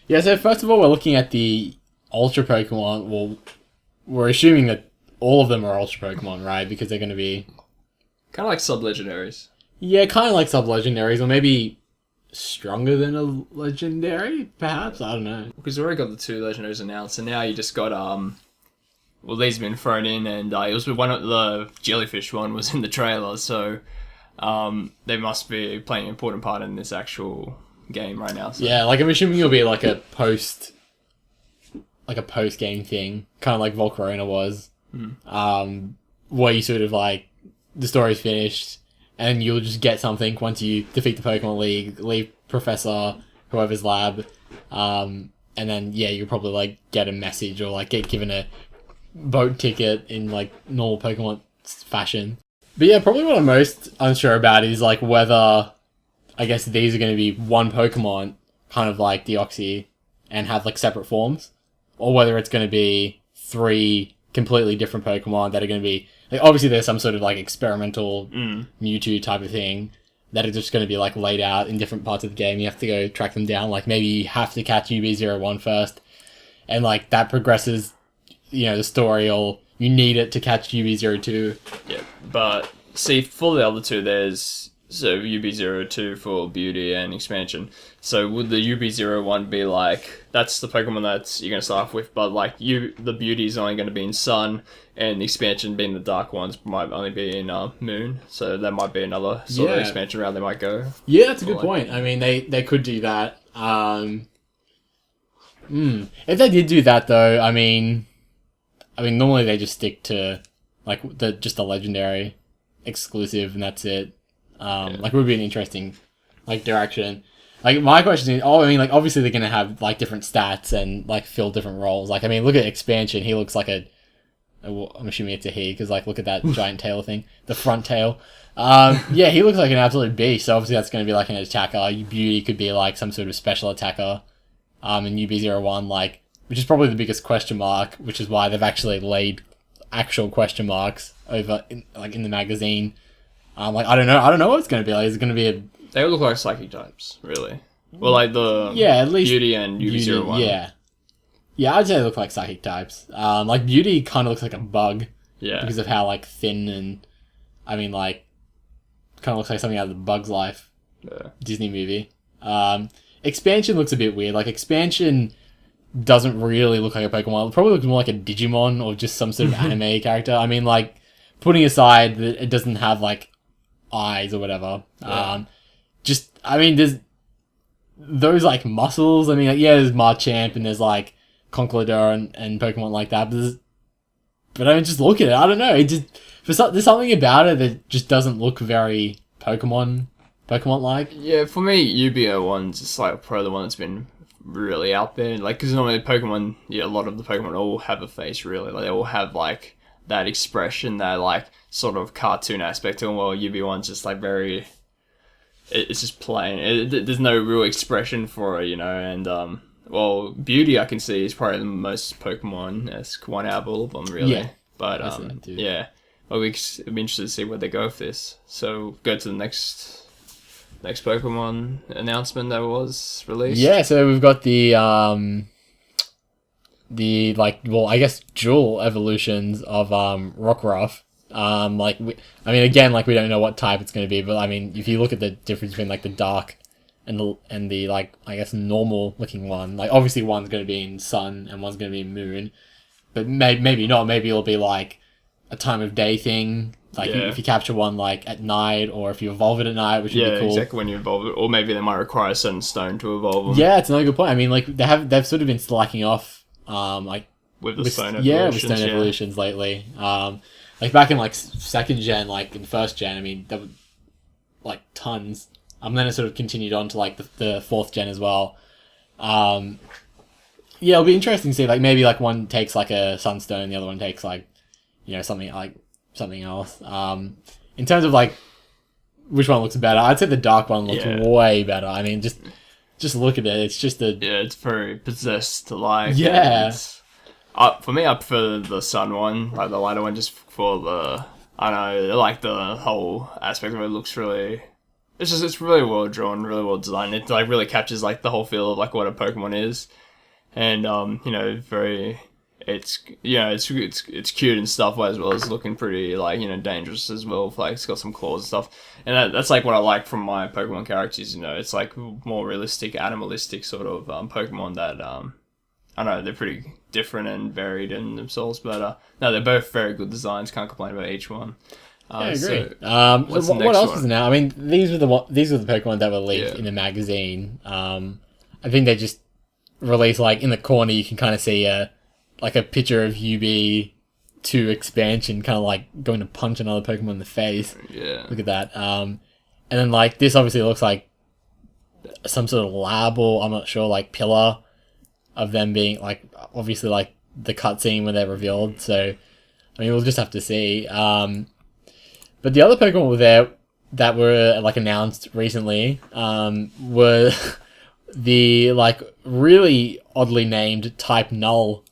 Yeah, so first of all, we're looking at the Ultra Pokemon. Well, we're assuming that all of them are Ultra Pokemon, right? Because they're going to be... Kind of like sub-legendaries. Yeah, kind of like sub-legendaries, or maybe stronger than a legendary, perhaps? I don't know. Because we already got the 2 legendaries announced, and now you just got, well, these have been thrown in, and it was one of the jellyfish one was in the trailer, so they must be playing an important part in this actual game right now. So. Yeah, like I'm assuming it'll be like a post-game thing, kind of like Volcarona was, where you sort of like the story's finished, and you'll just get something once you defeat the Pokemon League, leave Professor whoever's lab, and then you'll probably like get a message or like get given a boat ticket in like normal Pokemon fashion. But yeah, probably what I'm most unsure about is like whether I guess these are going to be one Pokemon, kind of like Deoxys, and have like separate forms, or whether it's going to be 3 completely different Pokemon that are going to be like, obviously there's some sort of like experimental Mewtwo type of thing that are just going to be like laid out in different parts of the game. You have to go track them down. Like maybe you have to catch UB-01 first, and like that progresses, the story, or you need it to catch UB-02. Yeah, but see, for the other 2, there's UB-02 for beauty and expansion. So would the UB-01 be like, that's the Pokemon that you're going to start off with, but like the beauty is only going to be in Sun, and the expansion being the dark ones might only be in Moon. So that might be another sort of expansion route they might go. Yeah, that's a good point. I mean, they could do that. If they did do that though, I mean, normally they just stick to like just the legendary exclusive, and that's it. Like, it would be an interesting like direction. Like, my question is, like obviously they're gonna have like different stats and like fill different roles. Like, I mean, look at expansion. He looks like I'm assuming it's a he, because like look at that giant tail thing, the front tail. Yeah, he looks like an absolute beast. So obviously that's going to be like an attacker. Beauty could be like some sort of special attacker. And UB-01, like, which is probably the biggest question mark, which is why they've actually laid actual question marks over in the magazine. Like, I don't know what it's going to be. Like, is it going to be a... They look like psychic types, really. Well, like the at least Beauty and UB-01. Yeah, I'd say they look like psychic types. Like, Beauty kind of looks like a bug. Yeah. Because of how, like, thin and... I mean, like... Kind of looks like something out of the Bug's Life Disney movie. Expansion looks a bit weird. Like, Expansion doesn't really look like a Pokemon. It probably looks more like a Digimon or just some sort of anime character. I mean, like, putting aside that it doesn't have, like, eyes or whatever. Yeah. There's those, like, muscles. I mean, like, there's Marchamp and there's, like, Conkeldurr and Pokemon like that. But I mean, just look at it. I don't know. It just... There's something about it that just doesn't look very Pokemon-like. Yeah, for me, UB-01's just like probably the one that's been really out there. Like, because normally Pokemon, a lot of the Pokemon all have a face, really. Like, they all have, like, that expression, that, like, sort of cartoon aspect to them. Well, UB-1's just, like, very... It's just plain. There's no real expression for it, and, well, Beauty, I can see, is probably the most Pokemon-esque one out of all of them, really. Yeah. But, yeah. Well, we'll be interested to see where they go with this. So, go to the next Pokemon announcement that was released. Yeah, so we've got the I guess dual evolutions of Rockruff. We don't know what type it's going to be, but I mean, if you look at the difference between like the dark and the like, I guess normal looking one, like obviously one's going to be in Sun and one's going to be in Moon, but maybe not. Maybe it'll be like a time of day thing, like if you capture one like at night, or if you evolve it at night, which would be cool. Yeah, exactly, when you evolve it, or maybe they might require a certain stone to evolve them. Yeah, it's another good point. I mean, like they've sort of been slacking off, with stone evolutions lately. Like back in like second gen, like in first gen, I mean there were like tons. Then it sort of continued on to like the fourth gen as well. It'll be interesting to see, like maybe like one takes like a sunstone, the other one takes like something else. In terms of like which one looks better, I'd say the dark one looks way better. I mean, just look at it. It's just it's very possessed to like. Yeah. For me, I prefer the Sun one, like the lighter one, just for the, I don't know, like the whole aspect of it looks really it's really well drawn, really well designed. It like really captures like the whole feel of like what a Pokemon is, and very. It's it's cute and stuff as well as looking pretty like dangerous as well. Like it's got some claws and stuff, and that's like what I like from my Pokemon characters. It's like more realistic, animalistic sort of Pokemon that I know they're pretty different and varied in themselves, but no, they're both very good designs. Can't complain about each one. Yeah, I agree. So what else is now? I mean, these were the Pokemon that were leaked in the magazine. I think they just released like in the corner you can kind of see a picture of UB-02 expansion, kind of like going to punch another Pokemon in the face. Yeah. Look at that. And then like this obviously looks like some sort of lab, or I'm not sure, like pillar of them being like obviously like the cutscene when they're revealed. So I mean we'll just have to see. But the other Pokemon were there that were like announced recently were the like really oddly named Type Null.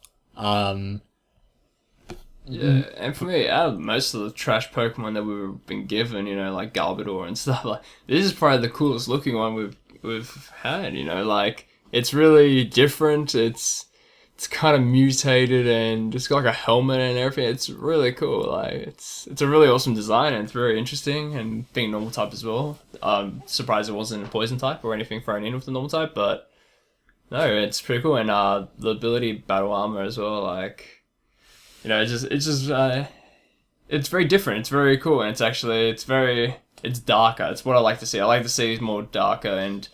Yeah, and for me, out of most of the trash Pokemon that we've been given, like Garbodor and stuff, like this is probably the coolest looking one we've had. Like it's really different. It's kind of mutated and it's got like a helmet and everything. It's really cool. Like it's a really awesome design and it's very interesting. And being normal type as well. I'm surprised it wasn't a poison type or anything thrown in with the normal type, but no, it's pretty cool. And the ability battle armor as well. Like it's very different. It's very cool, and it's darker. It's what I like to see. I like to see more darker and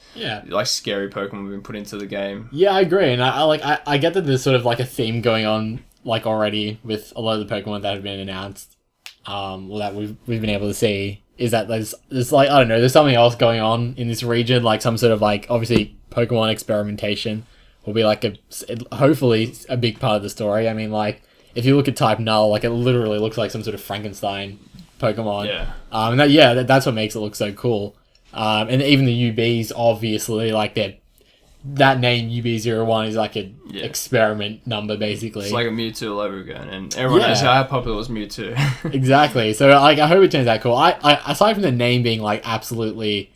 like scary Pokemon being put into the game. Yeah, I agree, and I get that there's sort of like a theme going on like already with a lot of the Pokemon that have been announced. That we've been able to see is that there's like I don't know, there's something else going on in this region, like some sort of like obviously Pokemon experimentation will be like hopefully a big part of the story. I mean like. If you look at Type Null, like it literally looks like some sort of Frankenstein Pokemon. Yeah. And that's what makes it look so cool. And even the UBs, obviously, like that name UB-01 is like an experiment number, basically. It's like a Mewtwo all over again, and everyone knows how popular was Mewtwo. Exactly. So like, I hope it turns out cool. I aside from the name being like absolutely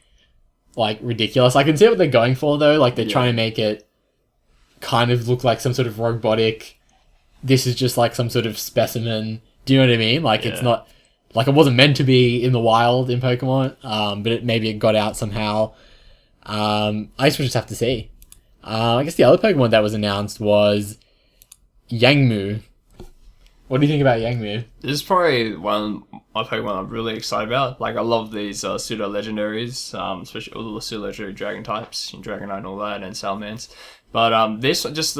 like ridiculous, I can see what they're going for though. Like they're trying to make it kind of look like some sort of robotic. This is just like some sort of specimen. Do you know what I mean? Like it's not like it wasn't meant to be in the wild in Pokemon, but maybe it got out somehow. I guess we'll just have to see. I guess the other Pokemon that was announced was Yangmu. What do you think about Yangmu? This is probably one of my Pokemon I'm really excited about. Like I love these pseudo legendaries, especially all the pseudo legendary dragon types, Dragonite and all that, and Salamence. But this just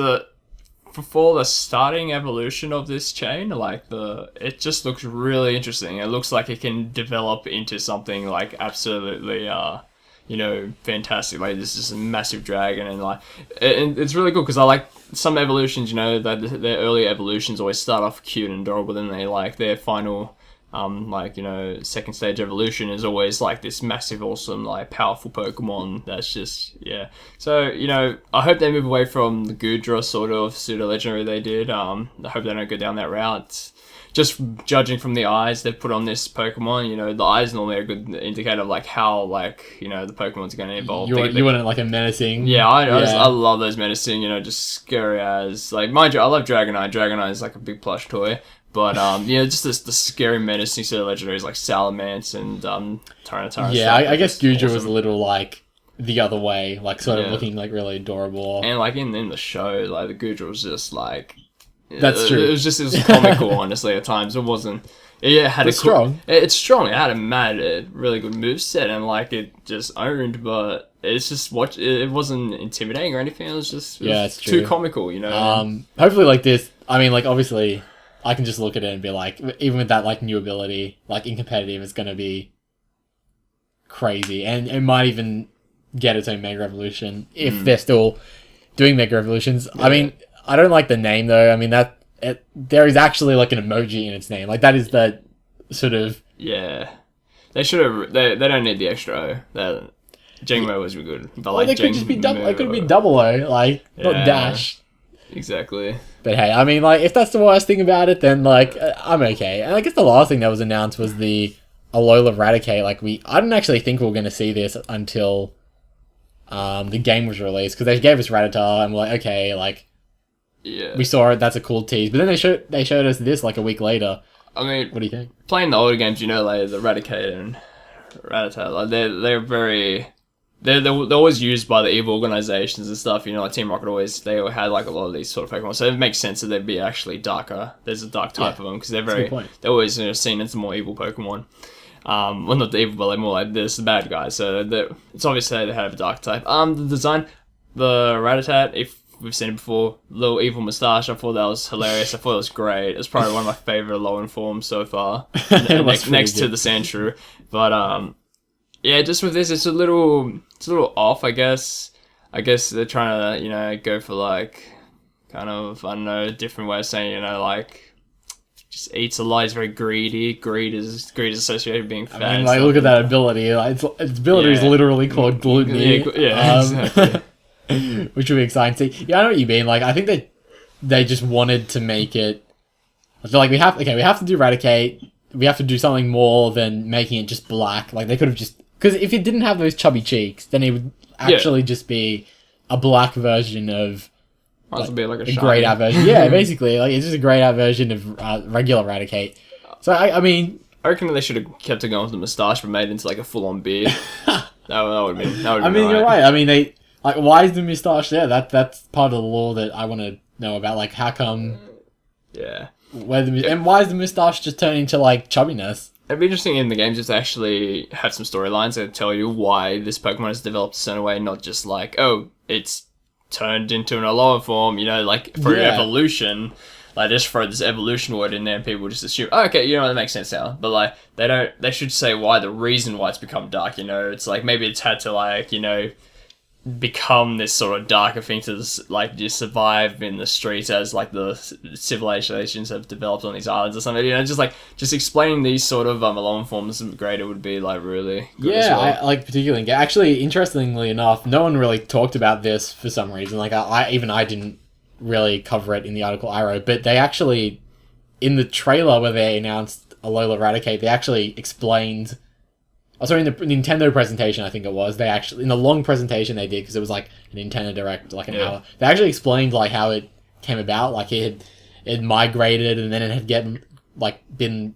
for the starting evolution of this chain, like it just looks really interesting. It looks like it can develop into something like absolutely, fantastic. Like this is a massive dragon, and like, and it's really cool because I like some evolutions. That their early evolutions always start off cute and adorable, then they like their final. Second stage evolution is always like this massive, awesome, like powerful Pokemon. That's just So I hope they move away from the Goodra sort of pseudo legendary they did. I hope they don't go down that route. Just judging from the eyes they've put on this Pokemon, the eyes normally are a good indicator of like how the Pokemon's going to evolve. You want it like a menacing. Yeah, I love those menacing. Just scary as like mind you, I love Dragonite. Dragonite is like a big plush toy. But just the scary menacing sort of legendaries like Salamence and Tyranitar. Yeah, I guess Goodra was a little like the other way, like sort of looking like really adorable. And like in the show, like the Goodra was just like that's true. It was comical, honestly. At times, it wasn't. It had strong. It's strong. It had a really good moveset, and like it just owned. But it's just it wasn't intimidating or anything. It was just it's true. Too comical, Hopefully, like this. I mean, like obviously. I can just look at it and be like, even with that like new ability, like in competitive, it's gonna be crazy, and it might even get its own Mega Evolution if they're still doing Mega Evolutions. Yeah. I mean, I don't like the name though. I mean there is actually like an emoji in its name. Like that is the sort of They should have. They don't need the extra O. That Jangmo was good, but like they could just be double. It could be double O, like not dash. Exactly. But hey, I mean, like, if that's the worst thing about it, then, like, I'm okay. And I guess the last thing that was announced was the Alola Ratticate, like I didn't actually think we were going to see this until the game was released, because they gave us Rattata and we're like, okay, like Yeah. we saw it, that's a cool tease. But then they showed us this like a week later. I mean, What do you think? playing the older games, like the Raticate and Rattata, like they're very. They're always used by the evil organizations and stuff, like Team Rocket they had like a lot of these sort of Pokemon, so it makes sense that they'd be actually darker. There's a dark type of them, because they're always seen as the more evil Pokemon. Well, not the evil, but they're more like this, the bad guys, so it's obvious they have a dark type. The design, the Rattata, if we've seen it before, little evil moustache, I thought that was hilarious. I thought it was great. It's probably one of my favorite Alolan forms so far, next to the Sandshrew. But yeah, just with this, it's a little off, I guess. I guess they're trying to, go for like, kind of, I don't know, a different way of saying, like, just eats a lot. He's very greedy. Greed is associated with being fat. I mean, like, look at that ability. Like, its ability is literally called gluttony. Yeah, exactly. Which would be exciting to see. Yeah, I know what you mean. Like, I think they just wanted to make it. I feel like we have to do Raticate. We have to do something more than making it just black. Like, they could have just. Because if it didn't have those chubby cheeks, then it would actually just be a black version of be like a grayed out version. Yeah, basically, like it's just a grayed out version of regular Raticate. So I mean, I reckon they should have kept it going with the moustache, but made it into like a full on beard. that would have been. I mean, you're right. I mean, they like, why is the moustache there? That's part of the lore that I want to know about. Like, how come? Yeah. And why is the moustache just turning to like chubbiness? It'd be interesting in the game just to actually have some storylines that tell you why this Pokemon is developed a certain way, not just like, oh, it's turned into an Alolan form, like for evolution. Like, just throw this evolution word in there and people just assume, oh, okay, that makes sense now. But like, they should say the reason why it's become dark, It's like, maybe it's had to like, become this sort of darker thing to like just survive in the streets as like the civilizations have developed on these islands or something. Just explaining these sort of Alolan forms greater would be like really good as well. I like particularly. Actually, interestingly enough, no one really talked about this for some reason. Like I didn't really cover it in the article I wrote, but they actually, in the trailer where they announced Alola Ratticate, they actually explained. Oh, sorry, in the Nintendo presentation, I think it was, they actually, in the long presentation they did, because it was like a Nintendo Direct, like an hour, they actually explained like how it came about, like it had migrated, and then it had been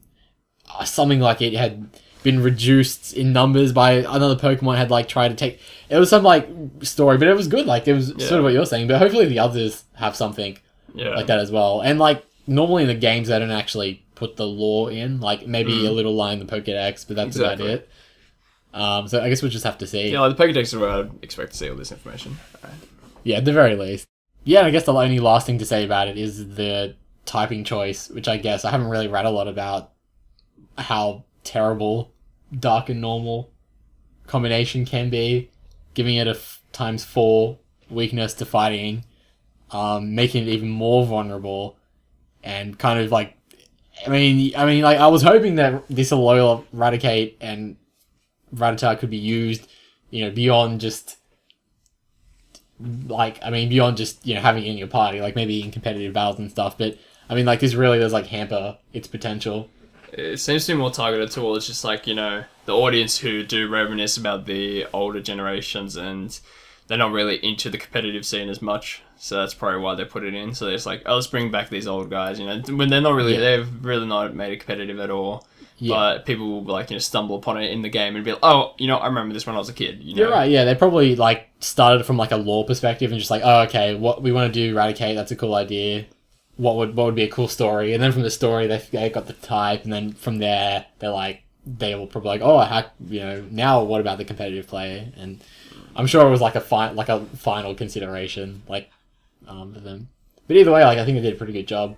something like it had been reduced in numbers by another Pokemon had like tried to take, it was some like story, but it was good, like it was sort of what you're saying, but hopefully the others have something like that as well. And like, normally in the games they don't actually put the lore in, like maybe a little line in the Pokedex, but that's about it. So I guess we'll just have to see. Yeah, like the Pokedex is where I'd expect to see all this information. Right. Yeah, at the very least. Yeah, and I guess the only last thing to say about it is the typing choice, which I guess I haven't really read a lot about how terrible dark and normal combination can be, giving it a ×4 weakness to fighting, making it even more vulnerable, and kind of like, I mean, like I was hoping that this Alola Ratticate and Rattata could be used, beyond just having it in your party, like maybe in competitive battles and stuff. But I mean, like, this really does like hamper its potential. It seems to be more targeted towards just like, the audience who do reminisce about the older generations, and they're not really into the competitive scene as much. So that's probably why they put it in. So they're just like, oh, let's bring back these old guys, when they're not really, they've really not made it competitive at all. Yeah. But people will like, stumble upon it in the game and be like, oh, I remember this when I was a kid. You're right, yeah. They probably like started from like a lore perspective and just like, oh, okay, what we want to do, Raticate, that's a cool idea. What would be a cool story? And then from the story, they got the type, and then from there, they will probably like, oh, now what about the competitive player? And I'm sure it was like a final consideration, like, for them. But either way, like, I think they did a pretty good job.